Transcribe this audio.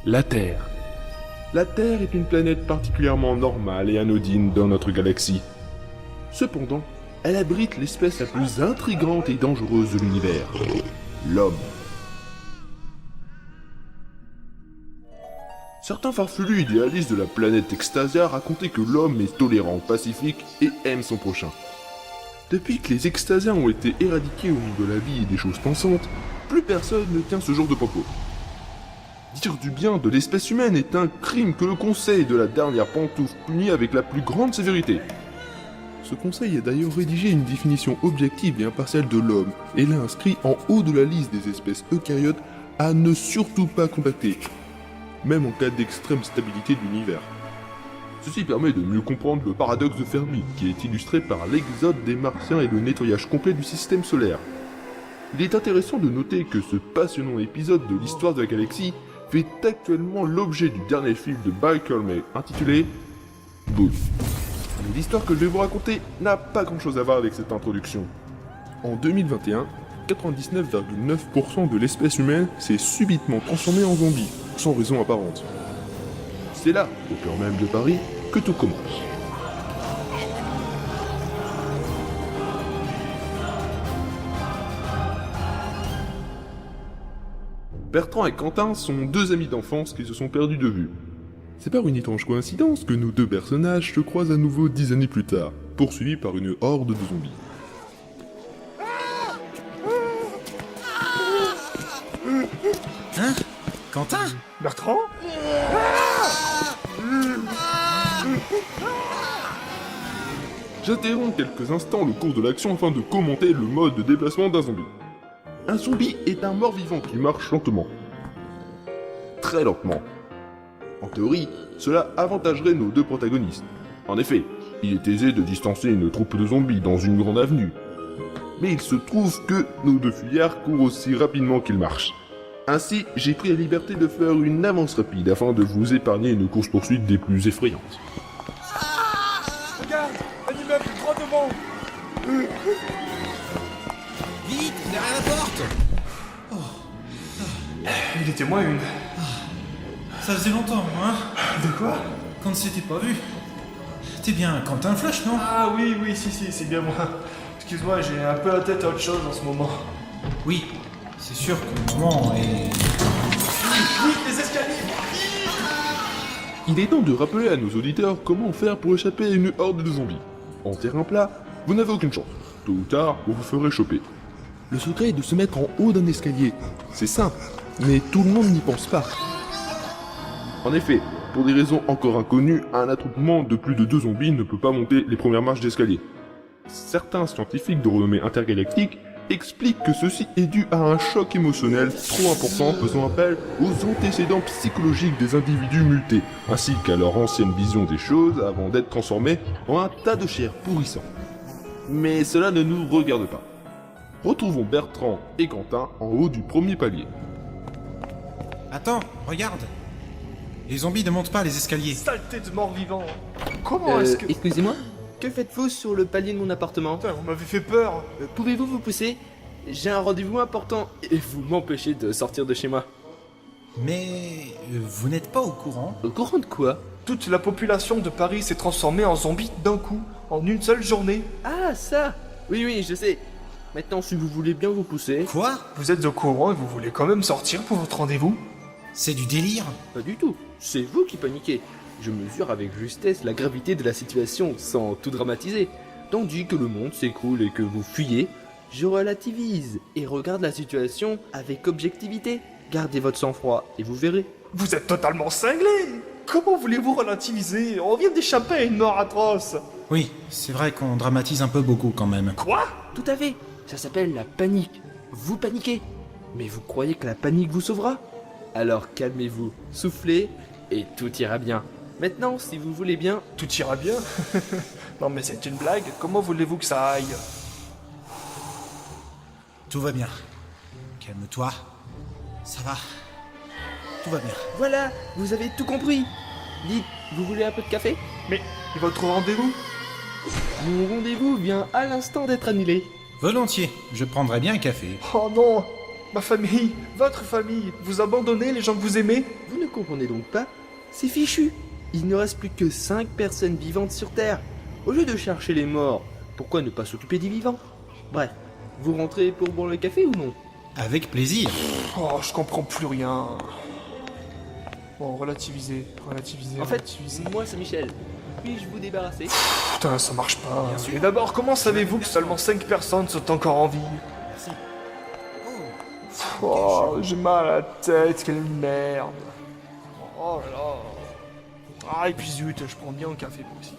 La Terre. La Terre est une planète particulièrement normale et anodine dans notre galaxie. Cependant, elle abrite l'espèce la plus intrigante et dangereuse de l'univers, l'homme. Certains farfelus idéalistes de la planète Extasia racontaient que l'homme est tolérant, pacifique et aime son prochain. Depuis que les Extasiens ont été éradiqués au monde de la vie et des choses pensantes, plus personne ne tient ce genre de propos. Dire du bien de l'espèce humaine est un crime que le Conseil de la dernière pantoufle punit avec la plus grande sévérité. Ce conseil a d'ailleurs rédigé une définition objective et impartiale de l'homme, et l'a inscrit en haut de la liste des espèces eucaryotes à ne surtout pas contacter, même en cas d'extrême stabilité de l'univers. Ceci permet de mieux comprendre le paradoxe de Fermi, qui est illustré par l'exode des Martiens et le nettoyage complet du système solaire. Il est intéressant de noter que ce passionnant épisode de l'histoire de la galaxie fait actuellement l'objet du dernier film de Val Kilmer intitulé Bull. Mais l'histoire que je vais vous raconter n'a pas grand chose à voir avec cette introduction. En 2021, 99,9% de l'espèce humaine s'est subitement transformée en zombie, sans raison apparente. C'est là, au cœur même de Paris, que tout commence. Bertrand et Quentin sont deux amis d'enfance qui se sont perdus de vue. C'est par une étrange coïncidence que nos deux personnages se croisent à nouveau 10 années plus tard, poursuivis par une horde de zombies. Hein? Quentin? Bertrand? J'interromps quelques instants le cours de l'action afin de commenter le mode de déplacement d'un zombie. Un zombie est un mort-vivant qui marche lentement. Très lentement. En théorie, cela avantagerait nos deux protagonistes. En effet, il est aisé de distancer une troupe de zombies dans une grande avenue. Mais il se trouve que nos deux fuyards courent aussi rapidement qu'ils marchent. Ainsi, j'ai pris la liberté de faire une avance rapide afin de vous épargner une course-poursuite des plus effrayantes. Regarde, un immeuble droit devant. Vite, derrière la porte! Il était moins une. Ça faisait longtemps, hein? De quoi? Qu'on ne s'était pas vu. T'es bien Quentin Flush, non? Ah oui, si, c'est bien moi. Excuse-moi, j'ai un peu la tête à autre chose en ce moment. Oui, c'est sûr que le moment est... Oui, les escaliers. Il est temps de rappeler à nos auditeurs comment faire pour échapper à une horde de zombies. En terrain plat, vous n'avez aucune chance. Tôt ou tard, vous vous ferez choper. Le secret est de se mettre en haut d'un escalier. C'est simple, mais tout le monde n'y pense pas. En effet, pour des raisons encore inconnues, un attroupement de plus de 2 zombies ne peut pas monter les premières marches d'escalier. Certains scientifiques de renommée intergalactique expliquent que ceci est dû à un choc émotionnel trop important faisant appel aux antécédents psychologiques des individus mutés, ainsi qu'à leur ancienne vision des choses avant d'être transformés en un tas de chair pourrissant. Mais cela ne nous regarde pas. Retrouvons Bertrand et Quentin en haut du premier palier. Attends, regarde. Les zombies ne montent pas les escaliers. Saleté de mort-vivant. Comment est-ce que... Excusez-moi, que faites-vous sur le palier de mon appartement? Putain, on m'avait fait peur. Pouvez-vous vous pousser? J'ai un rendez-vous important et vous m'empêchez de sortir de chez moi. Mais vous n'êtes pas au courant? Au courant de quoi? Toute la population de Paris s'est transformée en zombie d'un coup, en une seule journée. Ah, ça! Oui, je sais. Maintenant, si vous voulez bien vous pousser... Quoi? Vous êtes au courant et vous voulez quand même sortir pour votre rendez-vous? C'est du délire? Pas du tout. C'est vous qui paniquez. Je mesure avec justesse la gravité de la situation, sans tout dramatiser. Tandis que le monde s'écroule et que vous fuyez, je relativise et regarde la situation avec objectivité. Gardez votre sang-froid et vous verrez. Vous êtes totalement cinglé. Comment voulez-vous relativiser? On vient d'échapper à une mort atroce. Oui, c'est vrai qu'on dramatise un peu beaucoup quand même. Quoi? Tout à fait. Ça s'appelle la panique. Vous paniquez. Mais vous croyez que la panique vous sauvera? Alors calmez-vous, soufflez et tout ira bien. Maintenant, si vous voulez bien... Tout ira bien? Non mais c'est une blague, comment voulez-vous que ça aille? Tout va bien. Calme-toi. Ça va. Tout va bien. Voilà, vous avez tout compris. Dites, vous voulez un peu de café? Mais, et votre rendez-vous? Mon rendez-vous vient à l'instant d'être annulé. Volontiers, je prendrai bien un café. Oh non! Ma famille, votre famille, vous abandonnez les gens que vous aimez? Vous ne comprenez donc pas? C'est fichu. Il ne reste plus que 5 personnes vivantes sur Terre. Au lieu de chercher les morts, pourquoi ne pas s'occuper des vivants? Bref, vous rentrez pour boire le café ou non? Avec plaisir. Oh, je comprends plus rien. Bon, relativisez, relativisez, En fait, relativisez. moi c'est Michel. Puis-je vous débarrasser? Putain, ça marche pas. Et d'abord, comment savez-vous que seulement 5 personnes sont encore en vie? Merci. Oh, j'ai mal à la tête, quelle merde. Oh là là. Ah, et puis zut, je prends bien un café moi aussi.